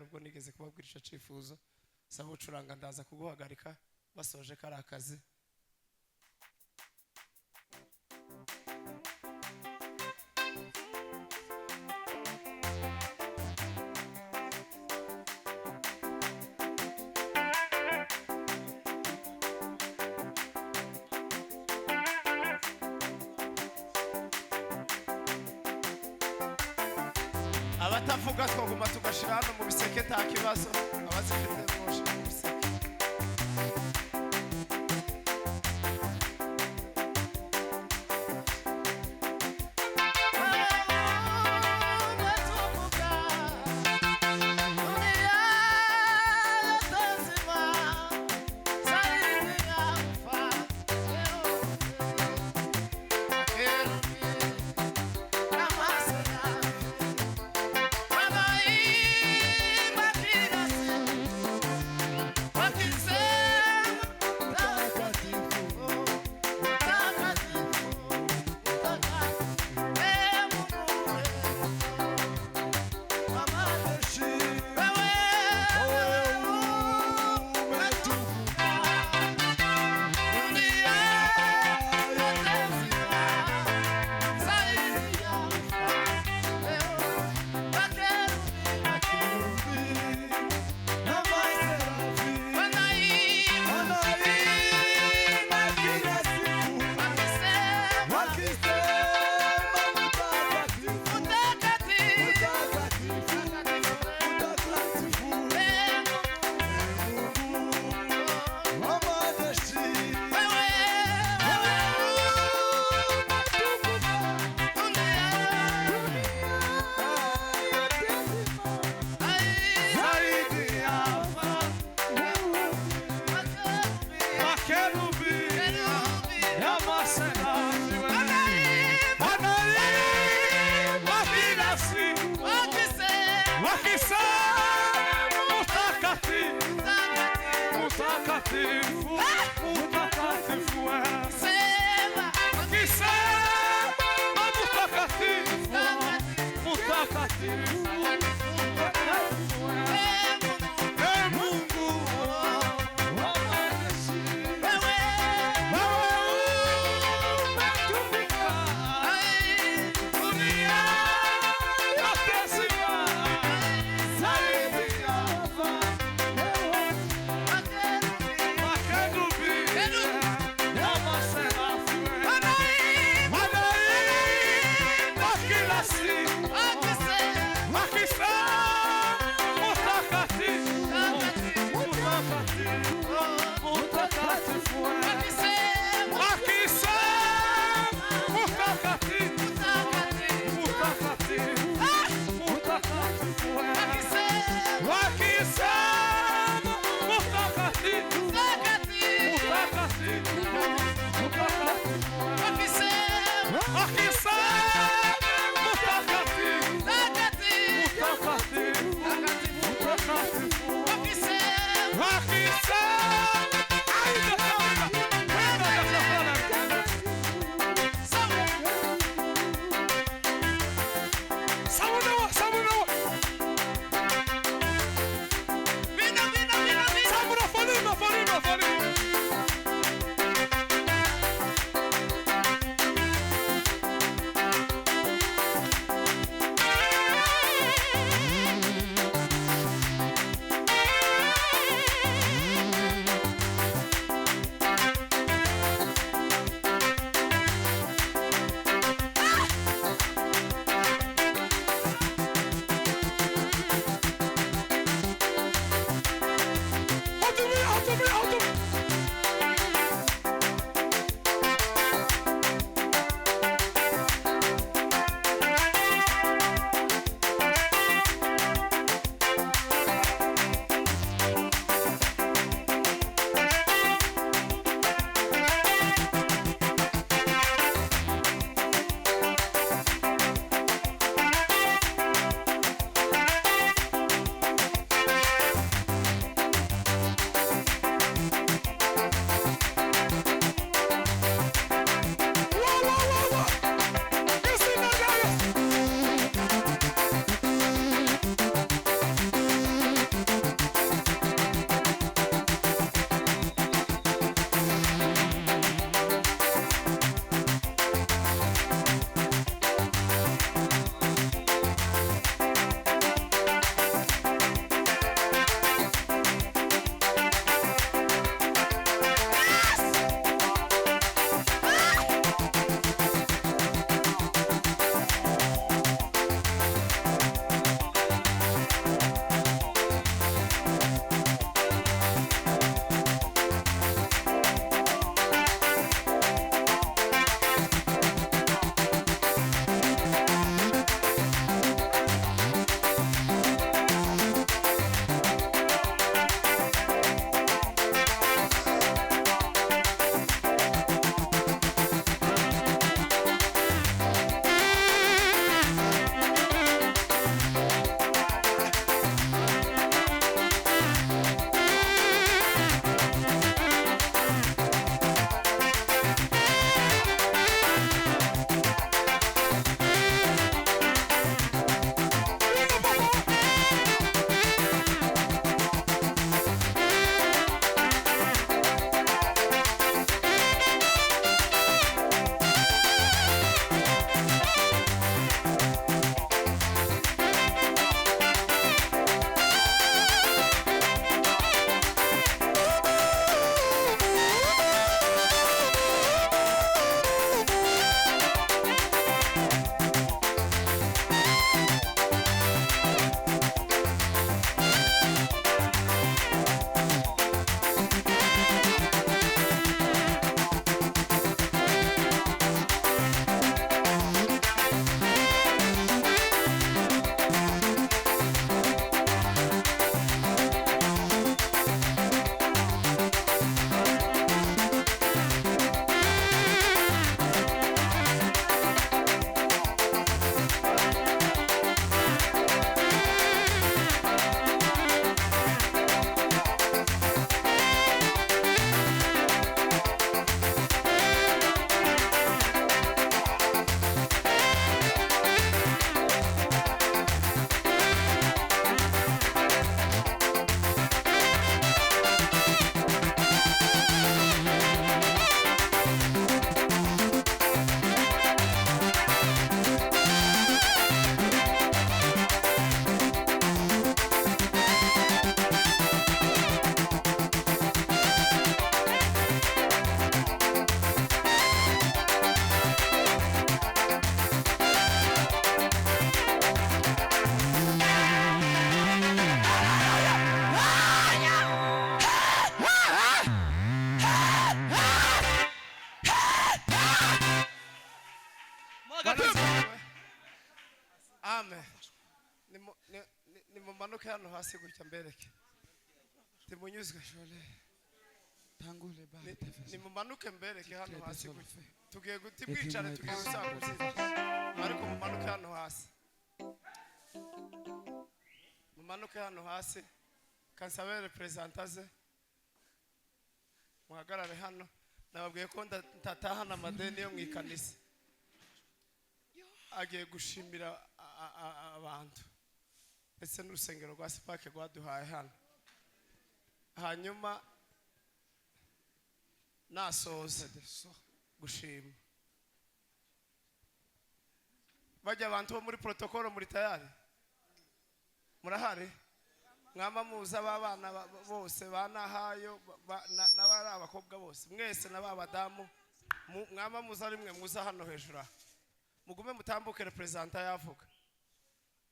Ubwo nigeze kubabwira ico cifuzo saba ucuranga ndaza kuguhagarika basoje kari akazi. Abatavuga twaguma tugashira hano mu biseke nta kibazo abazifite mwoshi mu biseke. Be mumanuke hano hasi gutya mbereke timunyuzwe shole tangule ba ni mumanuke mbereke hano hasi gutya tugiye guti bwicare tugiye gusakuza ariko mumanuke hano hasi mumanuke hano hasi kansabe representaze muhagarare hano nababwiye ko ntatahana amadeni yo mu ikanisa agiye gushimira abantu ndetse n'urusengero rwa sipake rwaduhaye hano hanyuma nasoza gushima bajya abantu bo muri protokolo muri tayari murahari mwama muza babana bose banahayo n'abari abakobwa bose mwese n'abadamu mwama muza rimwe muza hano hejuru mugume mutambuke representa yavuga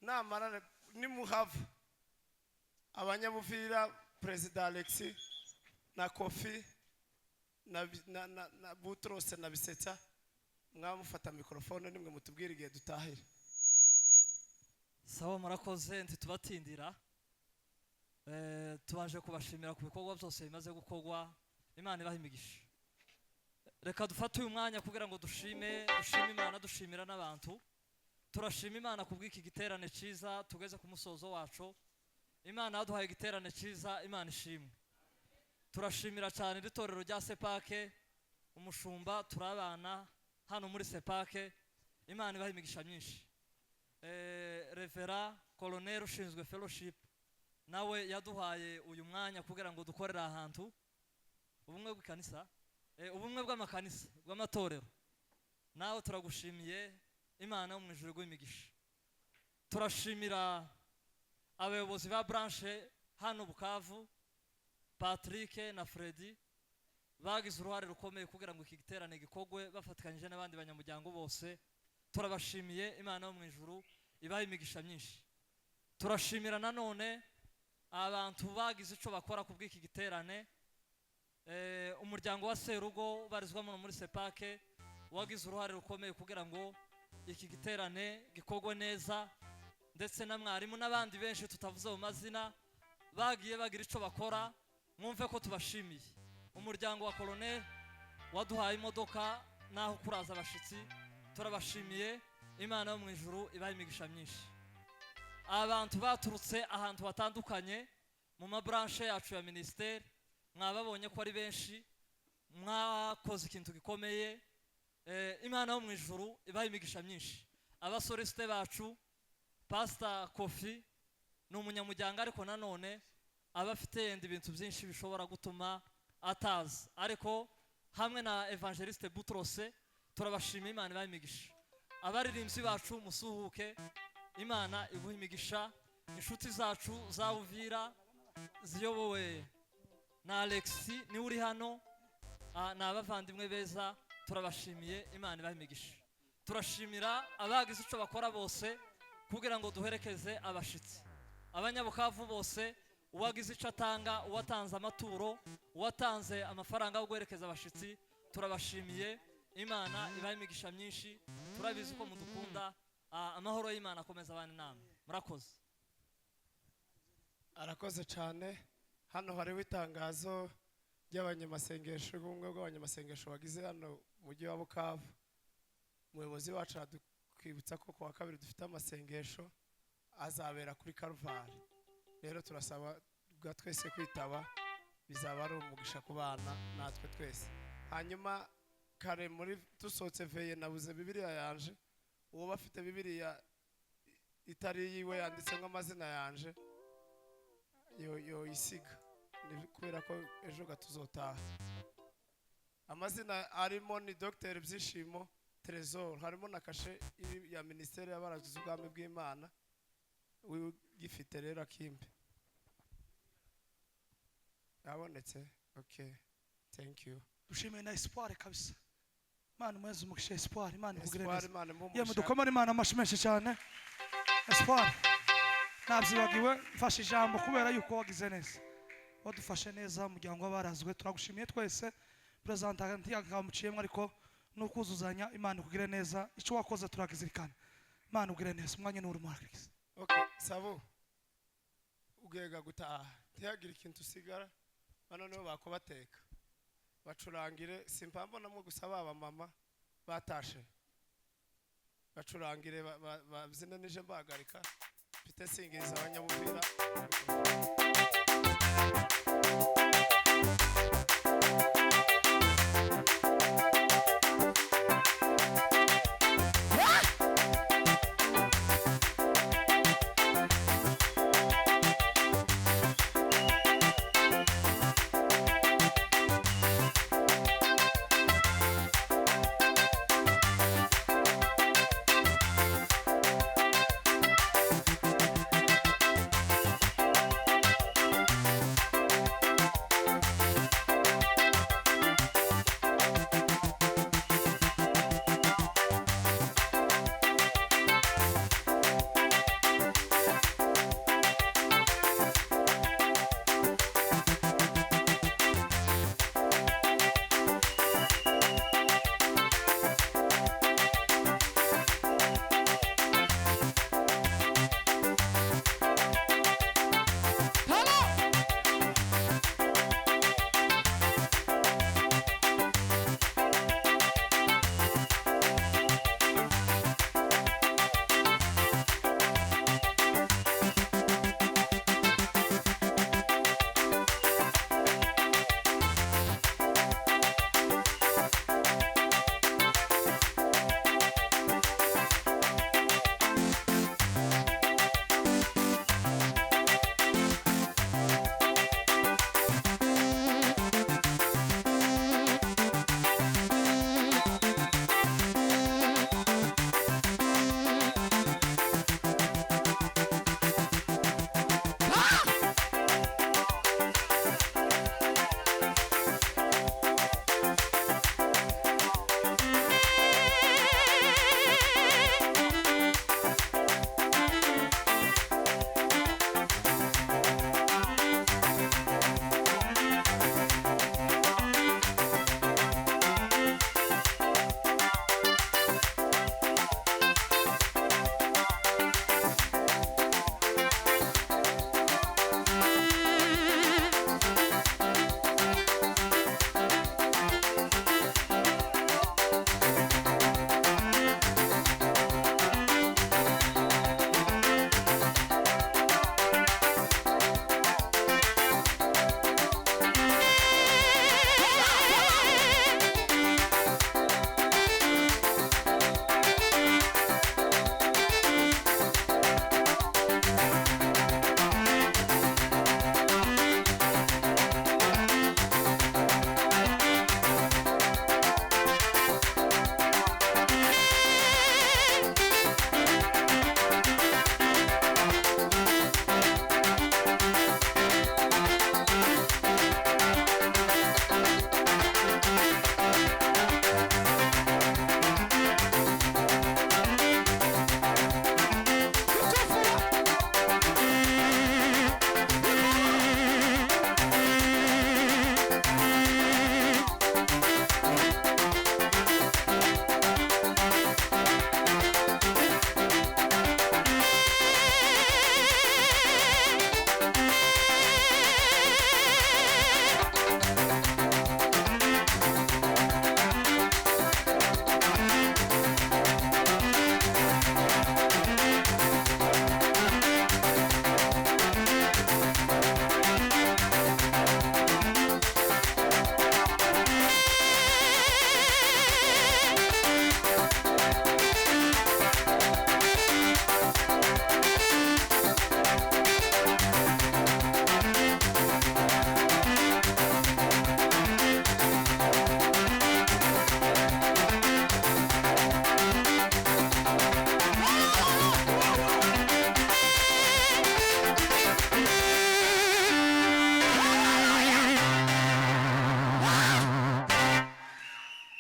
namara nimuhava abanyabuvira president Alexis na Kofi na Butrose na Bisetsa mwamufata mikrofone nimwe mutubwira igihe dutahira. Sawa murakoze ntitubatindira tubanje kubashimira ku bikorwa byose bimaze gukorwa Imana ibahimigisha. Reka dufate uyu mwanya kugira ngo dushime Imana dushimira n'abantu. Turashima Imana kubw'iki giterane ciza tugeze ku musozo wacu. Imana yaduhaye igiterane ciza, Imana ishimwe. Turashimira cyane itorero rya Sepake umushumba turabana hano muri Sepake. Imana ibahimigisha myinshi. Revera Colonel ushinzwe fellowship nawe yaduhaye uyu mwanya kugira ngo dukorera ahantu ubumwe bw'kanisa ubumwe bw'amakanisa bw'amatorero. Nawe turagushimiye Imana mu ijuru rw'imigisha. Turashimira abayobozi ba branche hano Bukavu Patrick na Freddy bagize uruhare rukomeye kugira ngo iki giterane gikogwe bafatikanyije n'abandi banyamuryango bose. Turabashimiye Imana mu ijuru ibaha imigisha myinshi. Turashimira nanone abantu bagize ico bakora kubw'iki giterane umuryango wa Serugo barizwamo muri Sepake wagize uruhare rukomeye kugira ngo iki giterane gikogwe neza ndetse na mwarimu n'abandi benshi tutavuze mu mazina bagiye bagira ico bakora. Mwumve ko tubashimiye. Umuryango wa Colonel waduhaye imodoka naho kuraza abashitsi turabashimiye Imana mu ijuru ibaha imigisha myinshi. Abantu baturutse ahantu batandukanye mu mabranche yacu ya ministeri mwababonye ko ari benshi mwakoze ikintu gikomeye. Imana mu ijuru ibaha imigisha myinshi. Abasoriste bacu Pastor Kofi ni umunyamuryango ariko nanone abafite ibintu byinshi bishobora gutuma ataza ariko hamwe na Evangeliste Butrose turabashima Imana ibaha imigisha. Abaririmbyi bacu musuhuke Imana iguha imigisha. Inshuti zacu za Uvira ziyobowe na Alexis ni uri hano na abavandimwe beza turabashimiye Imana ibaha imigisha. Turashimira abagize ico bakora bose kugira ngo duherekeze abashitsi. Abanyabukavu bose uwagize ico atanga uwatanze amaturo uwatanze amafaranga yo guherekeza abashitsi turabashimiye Imana ibaha imigisha myinshi. Turabizi ko mudukunda amahoro y'Imana akomeza abana namwe. Murakoze. Arakoze cyane. Hano hariho itangazo ry'abanyamasengesho b'umwe bw'abanyamasengesho bagize hano mujyi wa Bukavu. Umuyobozi wacu kwibutsa ko kuwa kabiri dufite amasengesho azabera kuri Karuvali. Rero turasaba bwa twese kwitaba bizaba ari umugisha ku bana natwe twese. Hanyuma kare muri dusohotse veye nabuze Bibiliya yanje uwo bafite Bibiliya itari yiwe yanditse nk'amazina yanje yo isiga kubera ko ejo gatuzotaha. Amazina arimo ni Dr. Byishimo Trésor harimo na kashe ya ministeri y'Abarazwe Ubwami bw'Imana gifite rero akimbe yabonetse. Okay, thank you. Dushime na espoir kabisa. Imana mwezi umugisha espoir Imana ikugire Espoir neza. Imana mumugisha. Yemwe dukomere Imana amashimenshi cyane. Espoir nabyibagiwe mfashe ijambo kubera yuko wagize neza wadufashe neza umuryango w'abarazwe. Turagushimiye twese president ntiyagamuciyemo ariko n'ukuzuzanya. Imana ikugire neza icyo wakoze turagizirikana. Imana ikugire neza umwanya n'urumuri. Okay, Sabo ubwega gutaha ntihagire ikintu usigara bano nibo bakubateka bacurangire simpambonamo gusa baba mama batashe bacurangire babyine nije mbahagarika mfite singiriza abanyabupira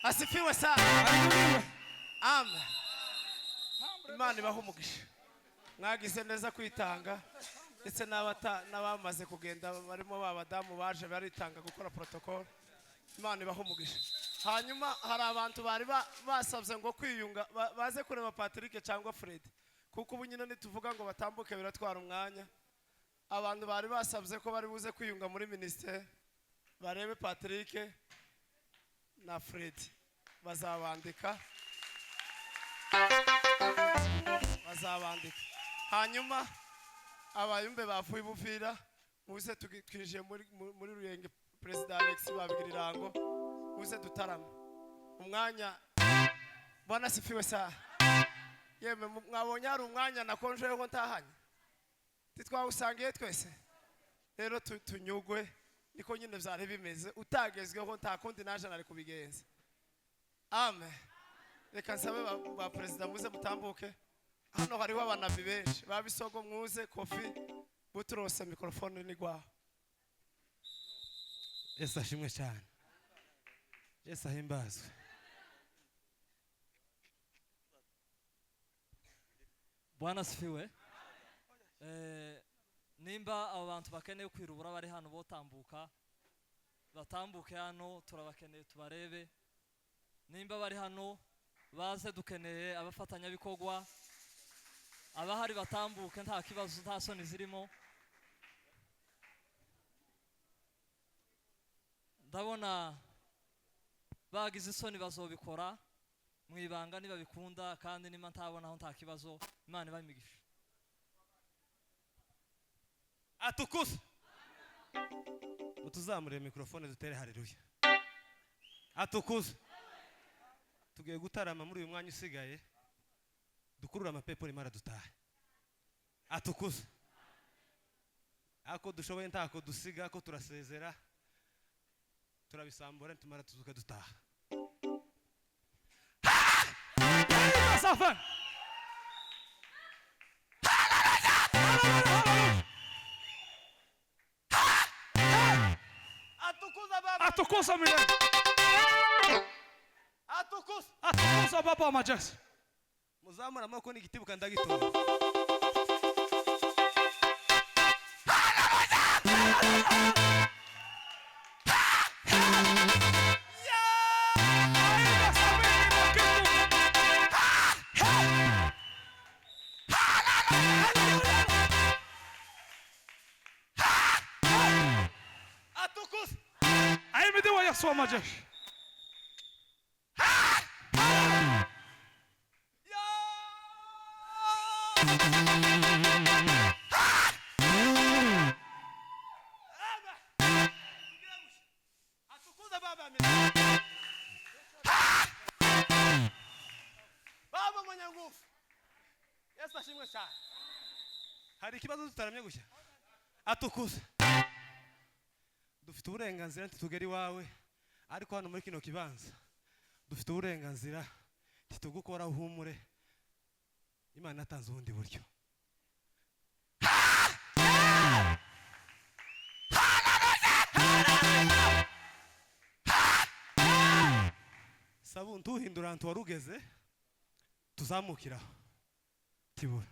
asifiwe sana. Amen. Imana ibahe umugisha. Mwagize neza kwitanga ndetse n'abamaze kugenda barimo babadamu baje baritanga gukora protocol. Imana ibahe umugisha. Hanyuma hari abantu bari basabye ngo kwiyunga baze kureba Patrick cyangwa Fred kuko ubu nyine nituvuga ngo batambuke biratwara umwanya. abantu bari basabye ko bari buze kwiyunga muri ministere barebe Patrick na Fred bazabandika hanyuma abayumbe bafuye bufira muze twinjiye muri ruyenge President Alex babigirirango muze dutarama umwanya bwana sifiwe sa yeme mwabonye hari umwanya nakonjeho ko ntahanye titwawusangiye twese rero tunyugwe niko nyine byari bimeze utagezweho nta kundi naje nari kubigenza amen reka nsabe ba president muze mutambuke hano hariho abanabi benshi babisogo mwuze kofi buturose microphone ni gwaho Yesu ashimwe cyane Yesu ahimbazwe Bwana sifiwe nimba abo bantu bakeneye kwirubura bari hano botambuka batambuke hano turabakeneye tubarebe nimba bari hano baze dukeneye abafatanya bikogwa abahari batambuke nta kibazo nta soni zirimo ndabona bagize isoni bazobikora mwibanga niba bikunda kandi nima ntabonaho nta kibazo Imana ibamigisha atukuza mutuzamure mikrofone dutere haleluya atukuza tugiye gutarama muri uyu mwanya usigaye dukurura amapepo rimara dutahe atukuza ako dushoboye ntako dusiga ko turasezera turabisambura ntumara tuzuka dutaha Safa. Atukuza milele. Atukuza baba wa majeshi. Muzamura amako n'igitibuka ndagitora. Yesu wa majeshi. Atukuza baba baba mwenye nguvu. Yesu ashimwe cyane. Hari ikibazo tutaramye gushya. Atukuza. Dufite uburenganzira ntitugera iwawe ariko hano muri kino kibanza dufite uburenganzira ntitugukora uhumure Imana yatanze ubundi buryo sabu ntuhindura ahantu warugeze tuzamukiraho tibura